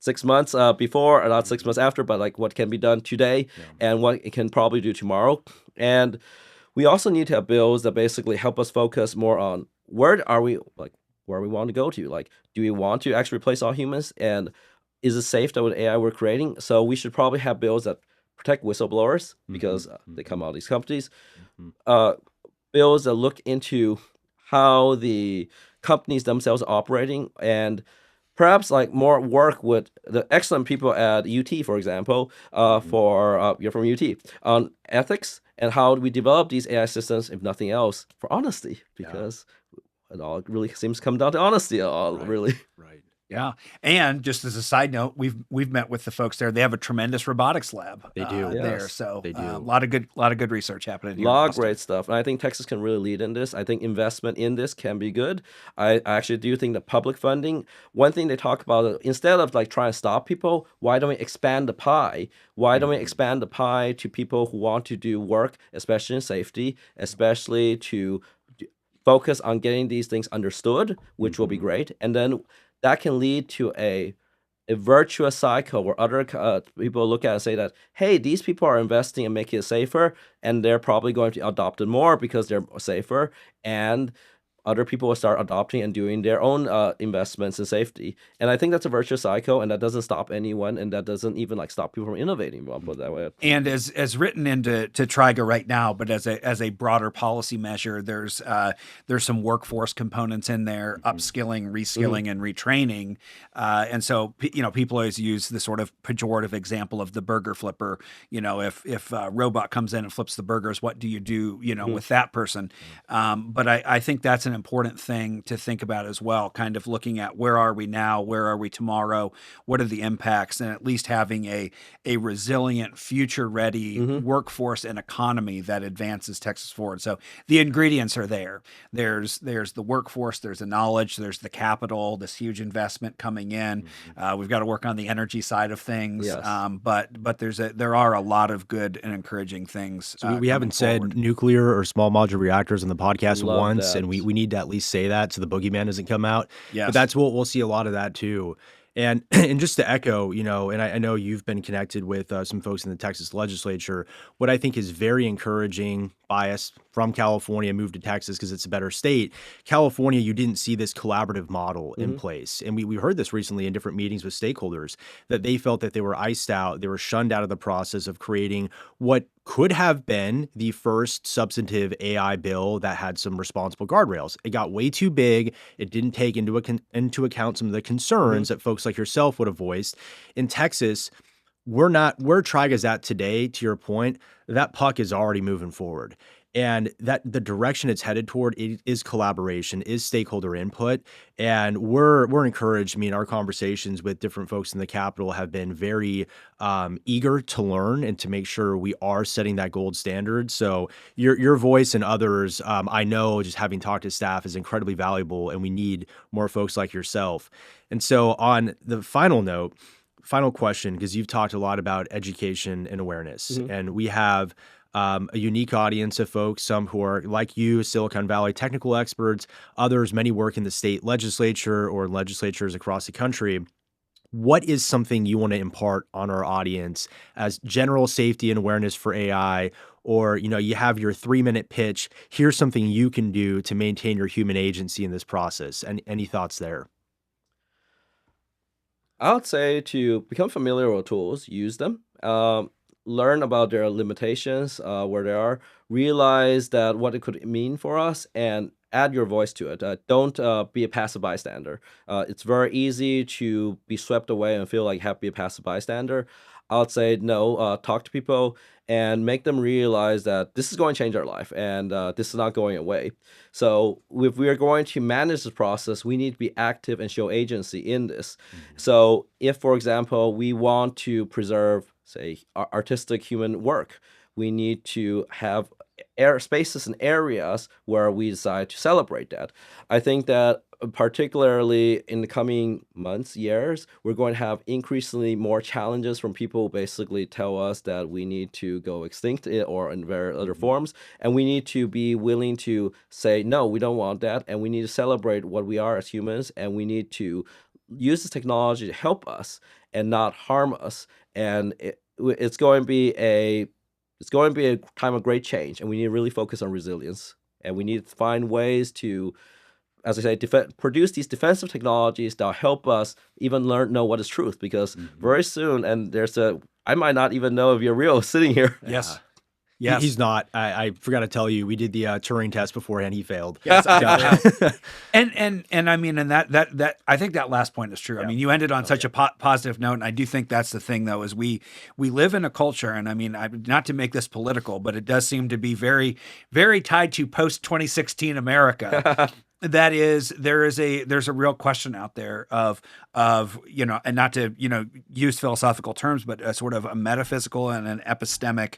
6 months before or not 6 months after, but like what can be done today and what it can probably do tomorrow. And we also need to have bills that basically help us focus more on where we want to go to. Like, do we want to actually replace all humans? And is it safe that with AI we're creating? So we should probably have bills that protect whistleblowers because they come out of these companies. Bills that look into how the companies themselves are operating, and perhaps like more work with the excellent people at UT, for example, you're from UT, on ethics and how do we develop these AI systems, if nothing else, for honesty, because it all really seems to come down to honesty, really. Right. Yeah, and just as a side note, we've met with the folks there. They have a tremendous robotics lab. They do. There, Yes, so they do. a lot of good research happening here. A lot in of great stuff. And I think Texas can really lead in this. I think investment in this can be good. I actually do think the public funding, one thing they talk about, instead of like trying to stop people, why don't we expand the pie? Why don't we expand the pie to people who want to do work, especially in safety, especially to focus on getting these things understood, which will be great. And then that can lead to a virtuous cycle where other people look at it and say that, hey, these people are investing and making it safer, and they're probably going to adopt it more because they're safer, and other people will start adopting and doing their own investments in safety. And I think that's a virtuous cycle, and that doesn't stop anyone, and that doesn't even like stop people from innovating. I'll put it that way. And as written into TRIGA right now, but as a broader policy measure, there's some workforce components in there, upskilling, reskilling, and retraining. And so people always use the sort of pejorative example of the burger flipper. If a robot comes in and flips the burgers, what do you do? With that person. But I think that's an important thing to think about as well. Kind of looking at where are we now, where are we tomorrow, what are the impacts, and at least having a resilient, future-ready workforce and economy that advances Texas forward. So the ingredients are there. There's the workforce, there's the knowledge, there's the capital, this huge investment coming in. We've got to work on the energy side of things. Yes. But there are a lot of good and encouraging things. So we haven't said nuclear or small modular reactors on the podcast once, that. and we need to at least say that so the boogeyman doesn't come out. Yes. But that's what we'll see a lot of that too. And just to echo, and I know you've been connected with some folks in the Texas legislature. What I think is very encouraging, bias from California, moved to Texas because it's a better state. California, you didn't see this collaborative model in place. And we heard this recently in different meetings with stakeholders, that they felt that they were iced out, they were shunned out of the process of creating what could have been the first substantive AI bill that had some responsible guardrails. It got way too big. It didn't take into account some of the concerns that folks like yourself would have voiced. In Texas, we're not where TRIGA's at today, to your point, that puck is already moving forward. And that the direction it's headed toward is collaboration, is stakeholder input. And we're encouraged. I mean, our conversations with different folks in the Capitol have been very eager to learn and to make sure we are setting that gold standard. So your voice and others, I know just having talked to staff is incredibly valuable, and we need more folks like yourself. And so on the final question, because you've talked a lot about education and awareness, and we have a unique audience of folks, some who are like you, Silicon Valley technical experts, others, many work in the state legislature or legislatures across the country. What is something you want to impart on our audience as general safety and awareness for AI? Or, you have your 3-minute pitch. Here's something you can do to maintain your human agency in this process. And any thoughts there? I would say to become familiar with tools, use them. Learn about their limitations, where they are, realize that what it could mean for us, and add your voice to it. Don't be a passive bystander. It's very easy to be swept away and feel like you have to be a passive bystander. I would say no, talk to people and make them realize that this is going to change our life, and this is not going away. So if we are going to manage this process, we need to be active and show agency in this. So if, for example, we want to preserve say, artistic human work. We need to have spaces and areas where we decide to celebrate that. I think that particularly in the coming months, years, we're going to have increasingly more challenges from people who basically tell us that we need to go extinct or in various other forms. And we need to be willing to say, no, we don't want that. And we need to celebrate what we are as humans. And we need to use this technology to help us and not harm us. And it's going to be a time of great change, and we need to really focus on resilience. And we need to find ways to, as I say, produce these defensive technologies that help us even know what is truth. Because very soon, and I might not even know if you're real sitting here. Yes. Yes. He's not. I forgot to tell you, we did the Turing test beforehand. He failed. Yes, and I mean, and that I think that last point is true. Yeah. I mean, you ended on such a positive note, and I do think that's the thing, though, is we live in a culture, and I mean, not to make this political, but it does seem to be very, very tied to post 2016 America. That is, there's a real question out there of and not to use philosophical terms, but a sort of a metaphysical and an epistemic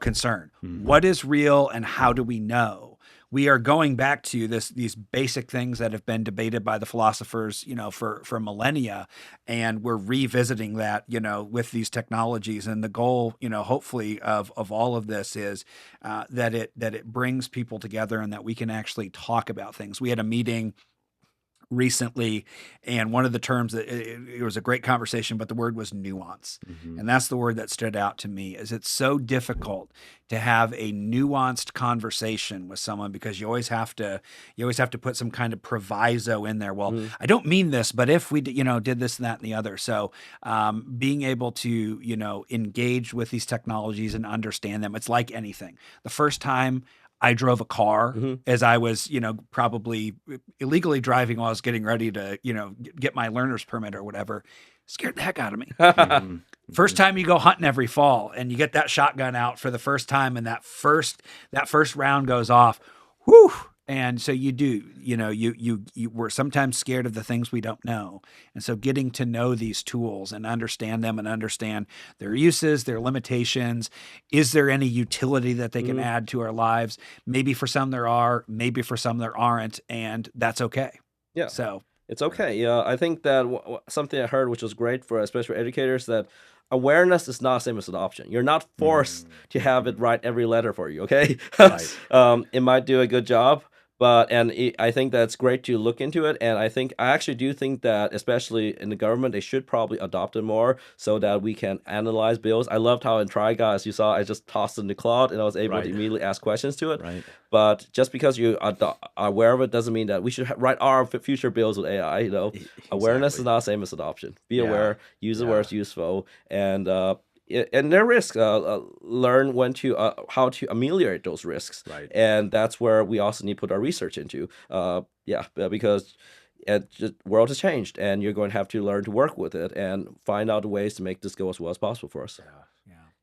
concern. What is real, and how do we know? We are going back to these basic things that have been debated by the philosophers, for millennia, and we're revisiting that, with these technologies. And the goal, hopefully of all of this is that it brings people together and that we can actually talk about things. We had a meeting recently, and one of the terms that it was a great conversation, but the word was nuance. And that's the word that stood out to me. Is it's so difficult to have a nuanced conversation with someone, because you always have to put some kind of proviso in there. Well, I don't mean this, but if we did this and that and the other. So being able to engage with these technologies and understand them, it's like anything. The first time I drove a car as I was, probably illegally driving while I was getting ready to, get my learner's permit or whatever, scared the heck out of me. First time you go hunting every fall and you get that shotgun out for the first time, and that first round goes off, whew. And so you we're sometimes scared of the things we don't know. And so getting to know these tools and understand them and understand their uses, their limitations, is there any utility that they can add to our lives? Maybe for some there are, maybe for some there aren't, and that's okay. Yeah. So it's okay. Yeah, I think that something I heard, which was great for especially for educators, that awareness is not the same as an option. You're not forced to have it write every letter for you, okay? Right. It might do a good job, I think that's great to look into it. And I actually do think that, especially in the government, they should probably adopt it more so that we can analyze bills. I loved how in TriGuy, as you saw, I just tossed it in the cloud and I was able to immediately ask questions to it. Right. But just because you are aware of it doesn't mean that we should write our future bills with AI. Exactly. Awareness is not the same as adoption. Be aware, use it where it's useful, and their risks, learn how to ameliorate those risks. Right. And that's where we also need to put our research into. Because the world has changed, and you're going to have to learn to work with it and find out ways to make this go as well as possible for us.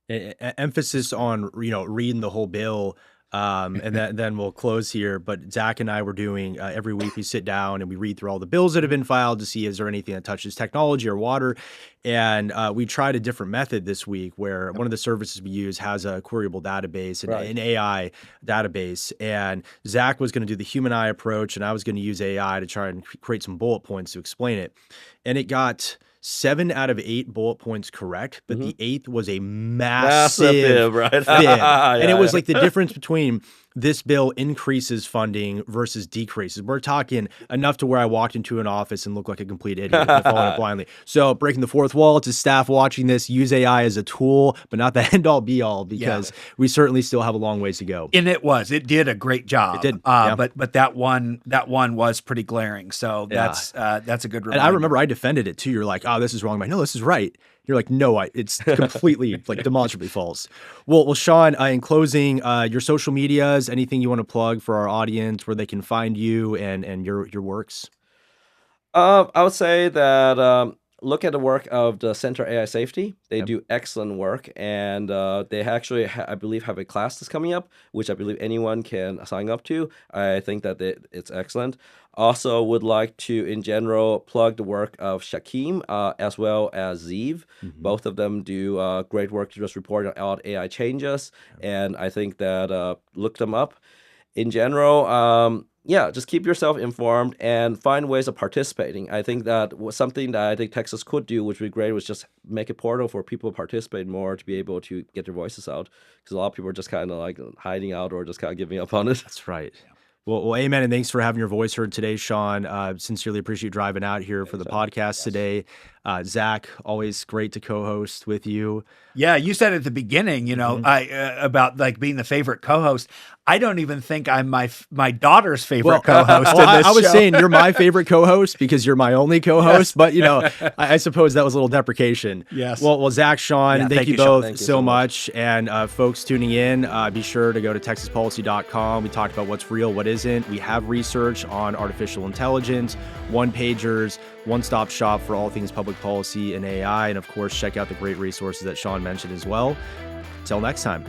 Emphasis on reading the whole bill. And then we'll close here. But Zach and I were doing every week we sit down and we read through all the bills that have been filed to see is there anything that touches technology or water. And we tried a different method this week where one of the services we use has a queryable database and an AI database. And Zach was going to do the human eye approach, and I was going to use AI to try and create some bullet points to explain it. And it got 7 out of 8 bullet points correct, but the 8th was a massive right? fib. And it was like the difference between this bill increases funding versus decreases. We're talking enough to where I walked into an office and looked like a complete idiot following it blindly. So breaking the fourth wall to staff watching this, use AI as a tool, but not the end all be all, because we certainly still have a long ways to go. And it did a great job. It did. But that one was pretty glaring. So that's a good reminder. And I remember I defended it too. You're like, oh, this is wrong. I'm like, no, this is right. You're like, no, it's completely like demonstrably false. Well, Shon, in closing, your social medias, anything you want to plug for our audience where they can find you and your works? I would say that look at the work of the Center AI Safety. They do excellent work, and they actually, I believe, have a class that's coming up, which I believe anyone can sign up to. I think that it's excellent. Also, would like to, in general, plug the work of Shakim as well as Zeev. Both of them do great work to just report out AI changes, and I think that look them up. In general, yeah, just keep yourself informed and find ways of participating. I think that was something that I think Texas could do, which would be great, was just make a portal for people to participate more, to be able to get their voices out. Because a lot of people are just kind of like hiding out or just kind of giving up on it. That's right. Well, amen, and thanks for having your voice heard today, Shon. Sincerely appreciate you driving out here for the podcast today. Zach, always great to co-host with you. Yeah, you said at the beginning, you know, about like being the favorite co-host. I don't even think I'm my daughter's favorite co-host. I was saying you're my favorite co-host because you're my only co-host, but you know, I suppose that was a little deprecation. Yes. Well, Zach, Shon, thank you both Thank you so much. And folks tuning in, be sure to go to texaspolicy.com. We talked about what's real, what isn't. We have research on artificial intelligence, one-pagers, one-stop shop for all things public policy and AI. And of course, check out the great resources that Shon mentioned as well. Till next time.